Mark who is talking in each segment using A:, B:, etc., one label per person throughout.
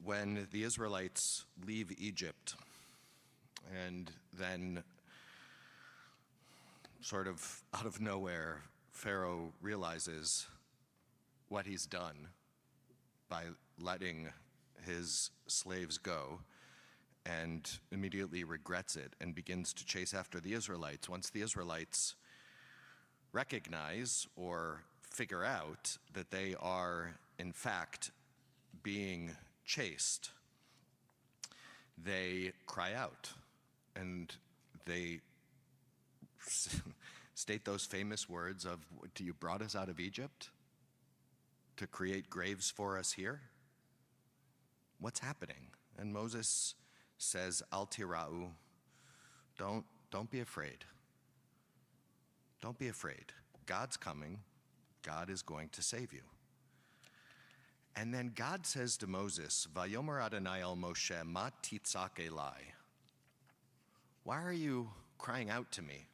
A: when the Israelites leave Egypt and then sort of out of nowhere, Pharaoh realizes what he's done by letting his slaves go and immediately regrets it and begins to chase after the Israelites. Once the Israelites recognize or figure out that they are in fact being chased, they cry out and they state those famous words of, "You brought us out of Egypt to create graves for us here? What's happening?" And Moses says, "Al tira'u, don't be afraid. Don't be afraid. God's coming. God is going to save you." And then God says to Moses, "Vayomer Adonai el Moshe, ma titzak elai." Why are you crying out to me?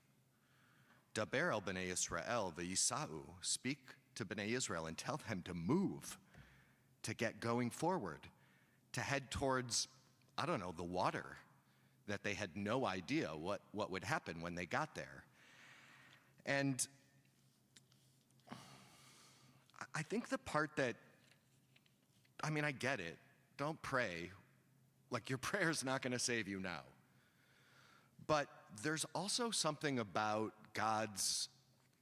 A: Daber el b'nei Yisrael v'yisa'u. Speak to b'nei Israel and tell them to move, to get going forward, to head towards, I don't know, the water that they had no idea what would happen when they got there. And I think the part that, I get it. Don't pray. Like, your prayer's not going to save you now. But there's also something about God's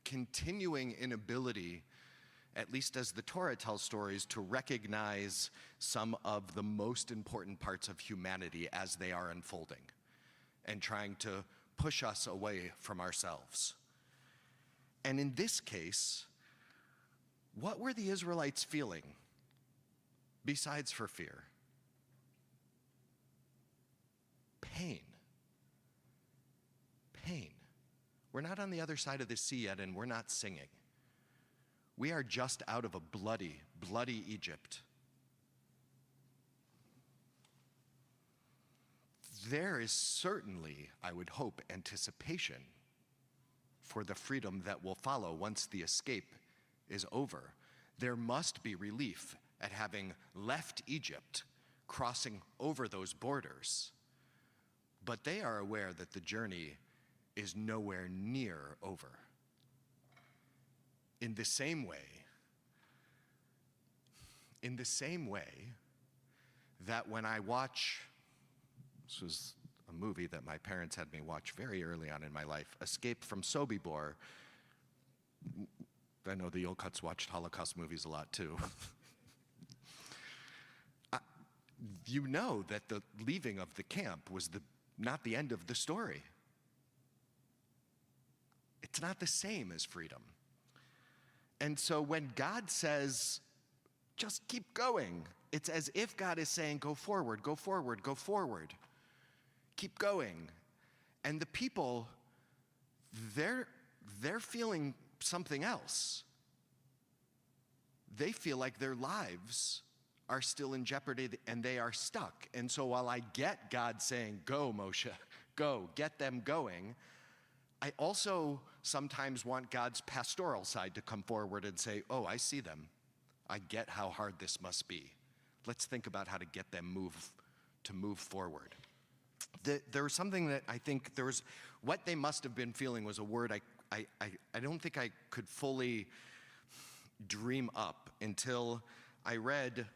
A: continuing inability, at least as the Torah tells stories, to recognize some of the most important parts of humanity as they are unfolding and trying to push us away from ourselves. And in this case, what were the Israelites feeling besides for fear? Pain. Pain. We're not on the other side of the sea yet, and we're not singing. We are just out of a bloody, bloody Egypt. There is certainly, I would hope, anticipation for the freedom that will follow once the escape is over. There must be relief at having left Egypt, crossing over those borders. But they are aware that the journey is nowhere near over. In the same way that when I watch, this was a movie that my parents had me watch very early on in my life, Escape from Sobibor. I know the Yolcuts watched Holocaust movies a lot too. You know that the leaving of the camp was not the end of the story. It's not the same as freedom. And so when God says, just keep going, it's as if God is saying, go forward, go forward, go forward. Keep going. And the people, they're feeling something else. They feel like their lives are still in jeopardy and they are stuck. And so while I get God saying, go Moshe, go, get them going, I also sometimes want God's pastoral side to come forward and say, oh, I see them. I get how hard this must be. Let's think about how to get them to move forward. There was something that I think what they must have been feeling was a word I don't think I could fully dream up until I read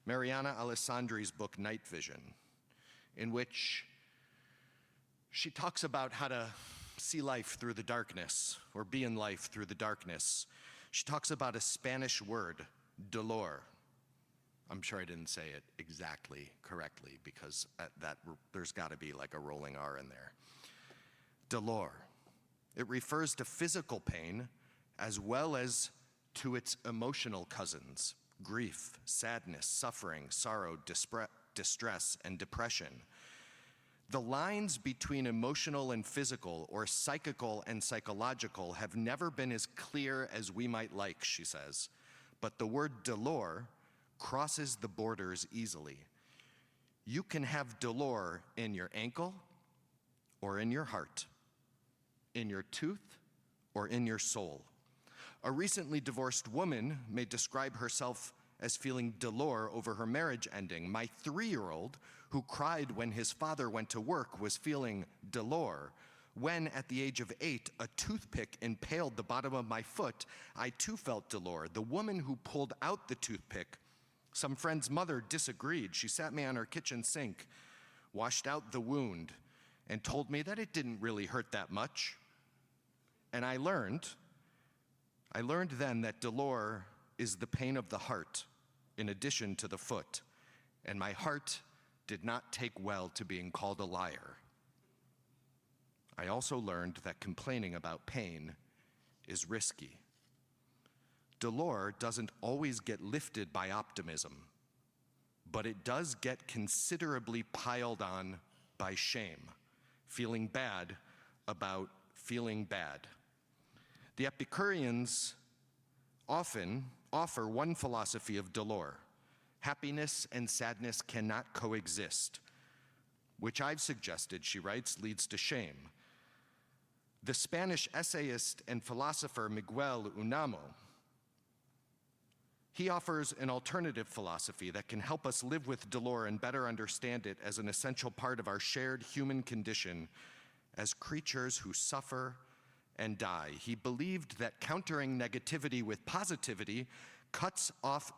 A: Mariana Alessandri's book, Night Vision, in which she talks about how to see life through the darkness, or be in life through the darkness. She talks about a Spanish word, dolor. I'm sure I didn't say it exactly correctly because there's got to be like a rolling R in there. Dolor. It refers to physical pain as well as to its emotional cousins, grief, sadness, suffering, sorrow, distress, and depression. The lines between emotional and physical, or psychical and psychological, have never been as clear as we might like, she says. But the word dolor crosses the borders easily. You can have dolor in your ankle or in your heart, in your tooth or in your soul. A recently divorced woman may describe herself as feeling dolor over her marriage ending. My 3-year-old, who cried when his father went to work, was feeling dolor. When, at the age of 8, a toothpick impaled the bottom of my foot, I too felt dolor. The woman who pulled out the toothpick, some friend's mother, disagreed. She sat me on her kitchen sink, washed out the wound, and told me that it didn't really hurt that much. And I learned then that dolor is the pain of the heart in addition to the foot, and my heart did not take well to being called a liar. I also learned that complaining about pain is risky. Dolor doesn't always get lifted by optimism, but it does get considerably piled on by shame, feeling bad about feeling bad. The Epicureans often offer one philosophy of dolor. Happiness and sadness cannot coexist, which I've suggested, she writes, leads to shame. The Spanish essayist and philosopher Miguel Unamuno, he offers an alternative philosophy that can help us live with dolor and better understand it as an essential part of our shared human condition as creatures who suffer and die. He believed that countering negativity with positivity cuts off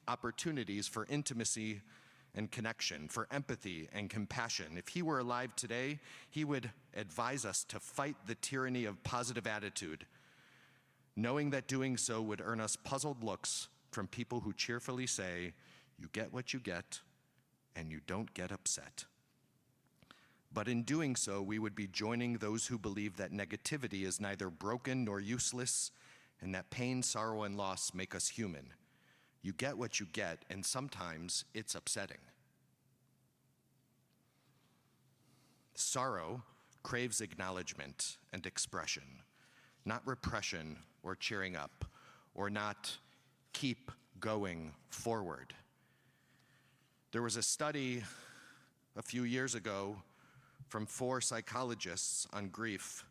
A: opportunities for intimacy and connection, for empathy and compassion. If he were alive today, he would advise us to fight the tyranny of positive attitude, knowing that doing so would earn us puzzled looks from people who cheerfully say, "You get what you get, and you don't get upset." But in doing so, we would be joining those who believe that negativity is neither broken nor useless, and that pain, sorrow, and loss make us human. You get what you get, and sometimes it's upsetting. Sorrow craves acknowledgement and expression, not repression or cheering up, or not keep going forward. There was a study a few years ago from 4 psychologists on grief.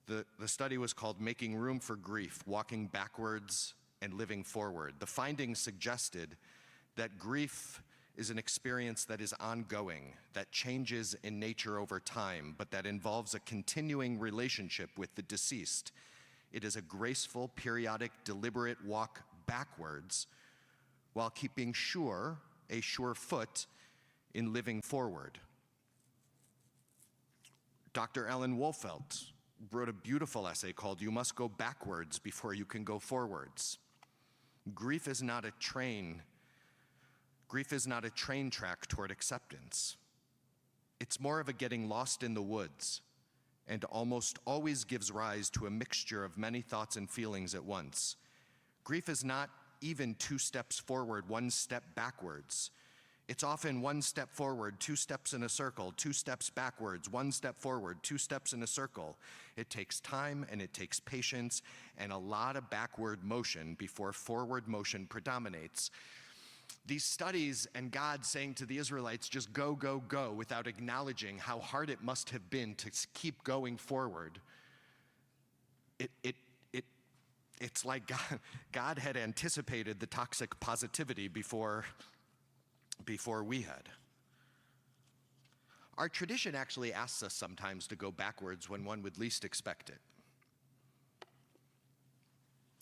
A: The study was called Making Room for Grief, Walking Backwards and Living Forward. The findings suggested that grief is an experience that is ongoing, that changes in nature over time, but that involves a continuing relationship with the deceased. It is a graceful, periodic, deliberate walk backwards while keeping a sure foot in living forward. Dr. Ellen Wolfelt wrote a beautiful essay called "You Must Go Backwards Before You Can Go Forwards." Grief is not a train track toward acceptance. It's more of a getting lost in the woods, and almost always gives rise to a mixture of many thoughts and feelings at once. Grief is not even 2 steps forward, 1 step backwards. It's often 1 step forward, 2 steps in a circle, 2 steps backwards, 1 step forward, 2 steps in a circle. It takes time and it takes patience and a lot of backward motion before forward motion predominates. These studies and God saying to the Israelites, just go, go, go, without acknowledging how hard it must have been to keep going forward. It's like God had anticipated the toxic positivity before we had. Our tradition actually asks us sometimes to go backwards when one would least expect it.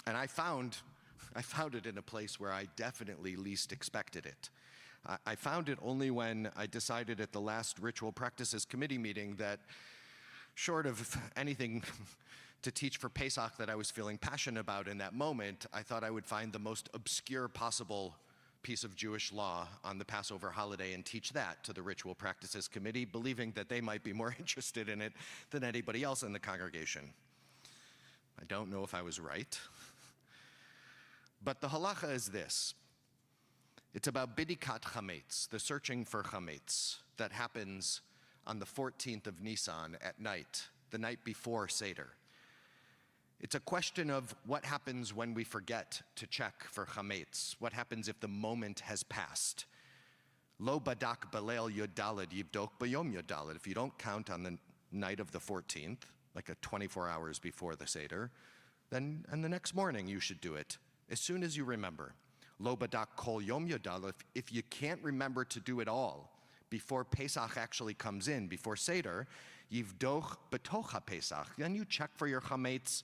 A: And I found it in a place where I definitely least expected it. I found it only when I decided at the last Ritual Practices Committee meeting that, short of anything to teach for Pesach that I was feeling passionate about in that moment, I thought I would find the most obscure possible piece of Jewish law on the Passover holiday and teach that to the Ritual Practices Committee, believing that they might be more interested in it than anybody else in the congregation. I don't know if I was right. But the halacha is this. It's about bidikat chametz, the searching for chametz that happens on the 14th of Nisan at night, the night before Seder. It's a question of what happens when we forget to check for chametz. What happens if the moment has passed? Lo badak balel yodalad yibdok bayom yodalad. If you don't count on the night of the 14th, like a 24 hours before the Seder, then on the next morning you should do it, as soon as you remember. Lo badak kol yom yodal, if you can't remember to do it all before Pesach actually comes in, before Seder, yivdoch betoch HaPesach, then you check for your chametz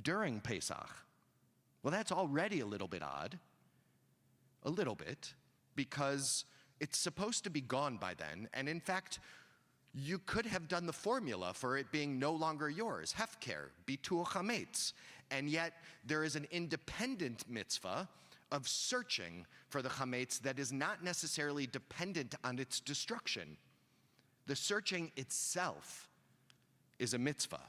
A: during Pesach. Well, that's already a little bit odd, a little bit, because it's supposed to be gone by then, and in fact, you could have done the formula for it being no longer yours, hefker, bitur chametz, and yet there is an independent mitzvah of searching for the chametz that is not necessarily dependent on its destruction. The searching itself is a mitzvah.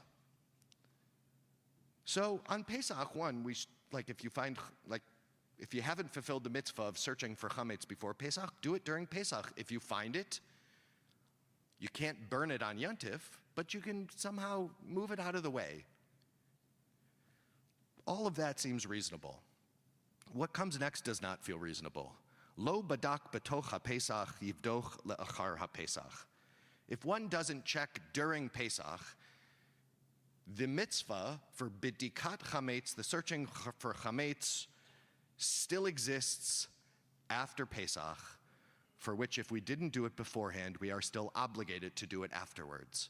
A: So on Pesach 1, if you haven't fulfilled the mitzvah of searching for chametz before Pesach, do it during Pesach. If you find it, you can't burn it on Yontif, but you can somehow move it out of the way. All of that seems reasonable. What comes next does not feel reasonable. Lo badak betoch HaPesach yivdoch le'achar HaPesach. If one doesn't check during Pesach, the mitzvah for bidikat chametz, the searching for chametz, still exists after Pesach, for which if we didn't do it beforehand, we are still obligated to do it afterwards.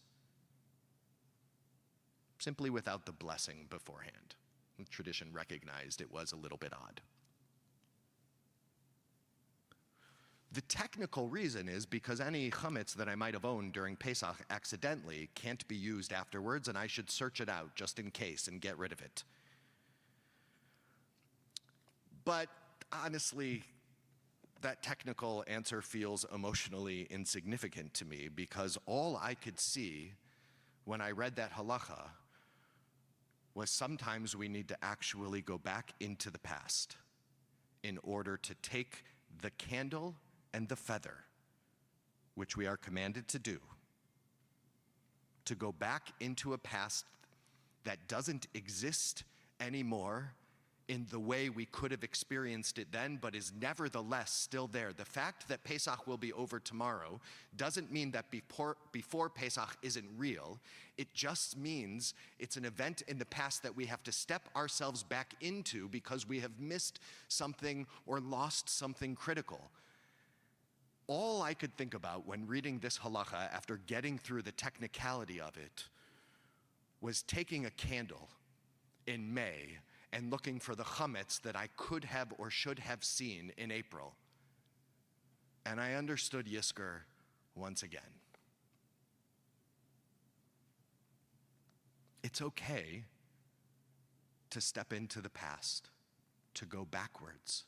A: Simply without the blessing beforehand. The tradition recognized it was a little bit odd. The technical reason is because any chametz that I might have owned during Pesach accidentally can't be used afterwards, and I should search it out just in case and get rid of it. But honestly, that technical answer feels emotionally insignificant to me, because all I could see when I read that halacha was sometimes we need to actually go back into the past in order to take the candle and the feather, which we are commanded to do, to go back into a past that doesn't exist anymore in the way we could have experienced it then, but is nevertheless still there. The fact that Pesach will be over tomorrow doesn't mean that before Pesach isn't real. It just means it's an event in the past that we have to step ourselves back into because we have missed something or lost something critical. All I could think about when reading this halacha after getting through the technicality of it was taking a candle in May and looking for the chametz that I could have or should have seen in April. And I understood Yizkor once again. It's okay to step into the past, to go backwards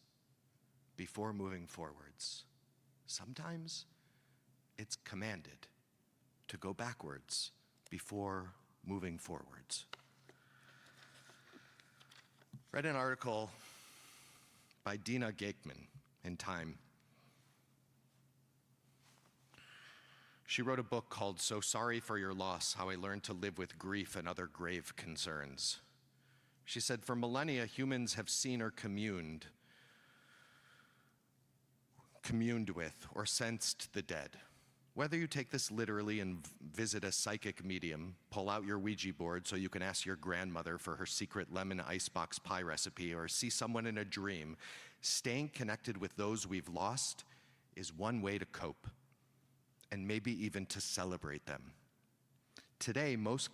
A: before moving forwards. Sometimes it's commanded to go backwards before moving forwards. Read an article by Dina Gakeman in Time. She wrote a book called So Sorry for Your Loss, How I Learned to Live with Grief and Other Grave Concerns. She said, for millennia, humans have seen or communed with or sensed the dead. Whether you take this literally and visit a psychic medium, pull out your Ouija board so you can ask your grandmother for her secret lemon icebox pie recipe, or see someone in a dream, staying connected with those we've lost is one way to cope, and maybe even to celebrate them. Today, most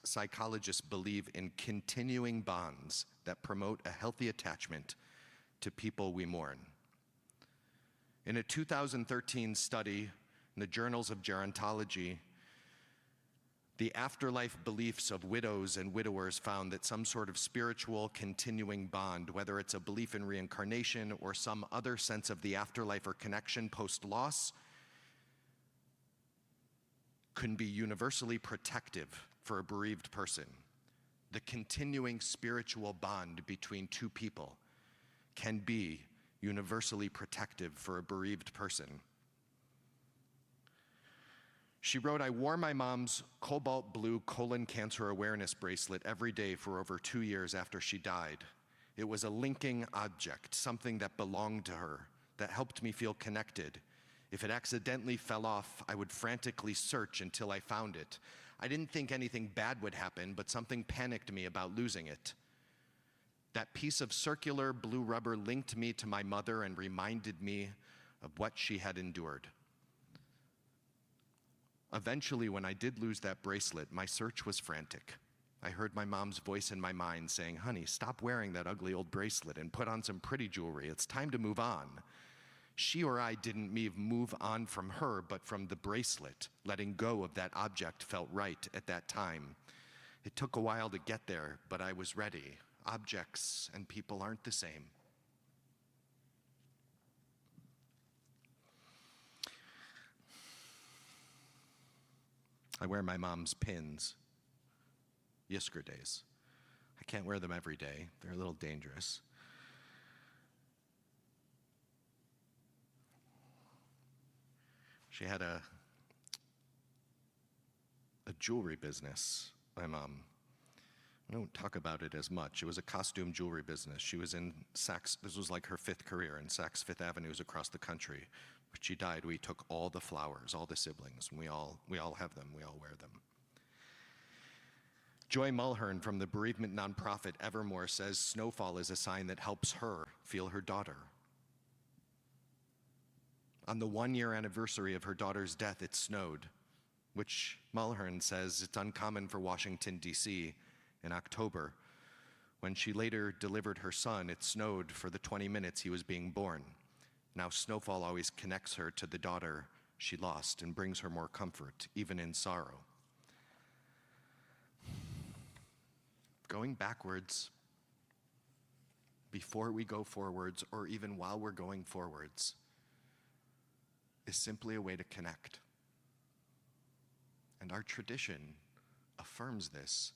A: psychologists believe in continuing bonds that promote a healthy attachment to people we mourn. In a 2013 study in the Journals of Gerontology, the afterlife beliefs of widows and widowers found that some sort of spiritual continuing bond, whether it's a belief in reincarnation or some other sense of the afterlife or connection post-loss, can be universally protective for a bereaved person. The continuing spiritual bond between two people can be universally protective for a bereaved person. She wrote, I wore my mom's cobalt blue colon cancer awareness bracelet every day for over 2 years after she died. It was a linking object, something that belonged to her, that helped me feel connected. If it accidentally fell off, I would frantically search until I found it. I didn't think anything bad would happen, but something panicked me about losing it. That piece of circular blue rubber linked me to my mother and reminded me of what she had endured. Eventually, when I did lose that bracelet, my search was frantic. I heard my mom's voice in my mind saying, "Honey, stop wearing that ugly old bracelet and put on some pretty jewelry. It's time to move on." She or I didn't move on from her, but from the bracelet. Letting go of that object felt right at that time. It took a while to get there, but I was ready. Objects and people aren't the same. I wear my mom's pins, Yizkor days. I can't wear them every day. They're a little dangerous. She had a jewelry business, my mom. I don't talk about it as much. It was a costume jewelry business. She was in Saks, this was like her 5th career, in Saks Fifth Avenues across the country. When she died, we took all the flowers, all the siblings, and we all have them, we all wear them. Joy Mulhern from the bereavement nonprofit Evermore says snowfall is a sign that helps her feel her daughter. On the 1-year anniversary of her daughter's death, it snowed, which Mulhern says it's uncommon for Washington, D.C. in October. When she later delivered her son, it snowed for the 20 minutes he was being born. Now snowfall always connects her to the daughter she lost and brings her more comfort, even in sorrow. Going backwards before we go forwards, or even while we're going forwards, is simply a way to connect. And our tradition affirms this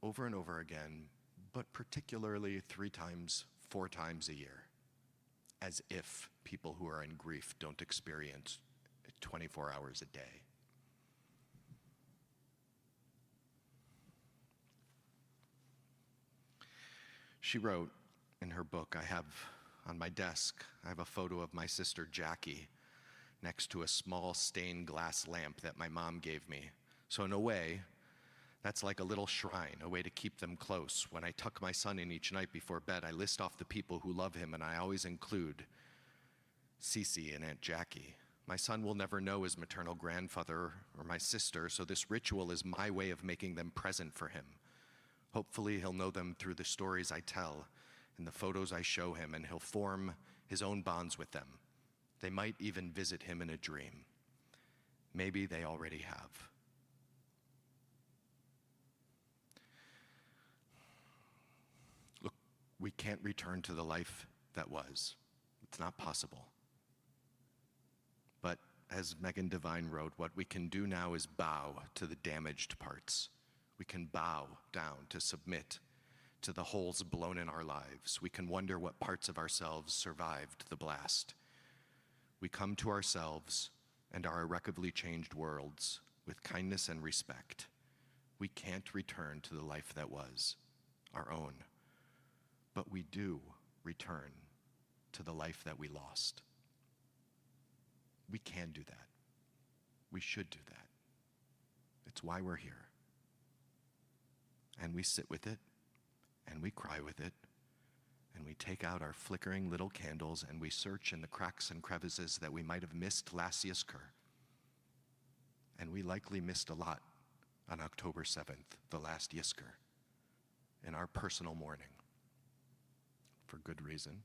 A: over and over again, but particularly 3 times, 4 times a year, as if people who are in grief don't experience 24 hours a day. She wrote in her book, I have on my desk, I have a photo of my sister Jackie next to a small stained glass lamp that my mom gave me. So in a way, that's like a little shrine, a way to keep them close. When I tuck my son in each night before bed, I list off the people who love him, and I always include Cece and Aunt Jackie. My son will never know his maternal grandfather or my sister, so this ritual is my way of making them present for him. Hopefully he'll know them through the stories I tell and the photos I show him, and he'll form his own bonds with them. They might even visit him in a dream. Maybe they already have. Look, we can't return to the life that was. It's not possible. But as Megan Devine wrote, what we can do now is bow to the damaged parts. We can bow down to submit to the holes blown in our lives. We can wonder what parts of ourselves survived the blast. We come to ourselves and our irrecoverably changed worlds with kindness and respect. We can't return to the life that was, our own, but we do return to the life that we lost. We can do that. We should do that. It's why we're here. And we sit with it, and we cry with it, and we take out our flickering little candles, and we search in the cracks and crevices that we might have missed last Yizkor. And we likely missed a lot on October 7th, the last Yizkor, in our personal mourning. For good reason,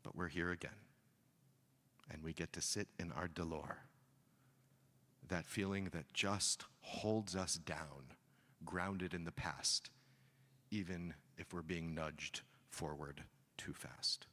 A: but we're here again. And we get to sit in our dolor, that feeling that just holds us down, grounded in the past, even if we're being nudged forward too fast.